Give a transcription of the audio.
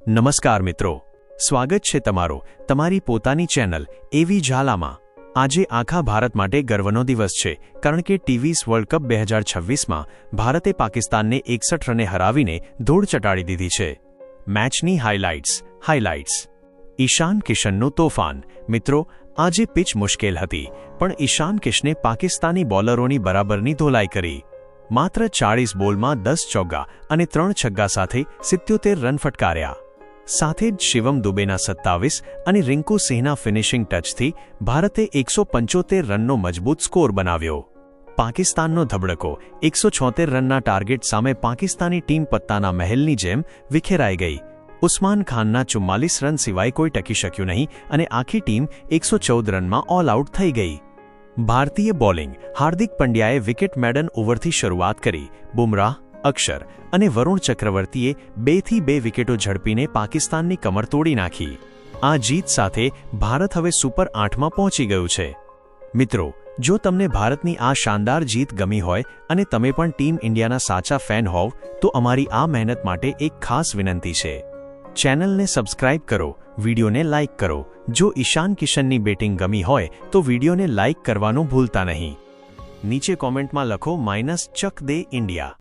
નમસ્કાર મિત્રો, સ્વાગત છે તમારી પોતાની ચેનલ એવી ઝાલામાં। આજે આખા ભારત માટે ગર્વનો દિવસ છે, કારણ કે ટી20 વર્લ્ડ કપ 2026માં ભારતે પાકિસ્તાનને 61 રને હરાવીને ધૂળ ચટાડી દીધી છે। મેચની હાઇલાઇટ્સ। ઈશાન કિશનનું તોફાન। મિત્રો, આજે પિચ મુશ્કેલ હતી, પણ ઈશાન કિશને પાકિસ્તાની બોલરોની બરાબરની ધોલાઈ કરી। માત્ર 40 બોલમાં 10 ચોગ્ગા અને 3 છગ્ગા સાથે 77 રન ફટકાર્યા। સાથે જ શિવમ દુબેના 27 અને રિંકુ સિંહના ફિનિશિંગ ટચથી ભારતે 175 રનનો મજબૂત સ્કોર બનાવ્યો। પાકિસ્તાનનો ધબડકો 176 રનના ટાર્ગેટ સામે પાકિસ્તાની ટીમ પત્તાના મહેલની જેમ વિખેરાઈ ગઈ। ઉસ્માન ખાનના 44 રન સિવાય કોઈ ટકી શક્યું નહીં અને આખી ટીમ 114 રનમાં ઓલ આઉટ થઈ ગઈ। ભારતીય બોલિંગ। હાર્દિક પંડ્યાએ વિકેટ મેડન ઓવરથી શરૂઆત કરી। બુમરાહ, અક્ષર અને વરુણ ચક્રવર્તીએ 2 વિકેટો ઝડપીને પાકિસ્તાનની કમર તોડી નાખી। આ જીત સાથે ભારત હવે સુપર 8માં પહોંચી ગયું છે। મિત્રો, જો તમને ભારતની આ શાનદાર જીત ગમી હોય અને તમે પણ ટીમ ઇન્ડિયાના સાચા ફેન હોવ તો અમારી આ મહેનત માટે એક ખાસ વિનંતી છે। ચેનલને સબસ્ક્રાઇબ કરો, વિડીયોને લાઇક કરો। જો ઈશાન કિશનની બેટિંગ ગમી હોય તો વિડીયોને લાઇક કરવાનું ભૂલતા નહીં। નીચે કોમેન્ટમાં લખો -ચક દે ઇન્ડિયા।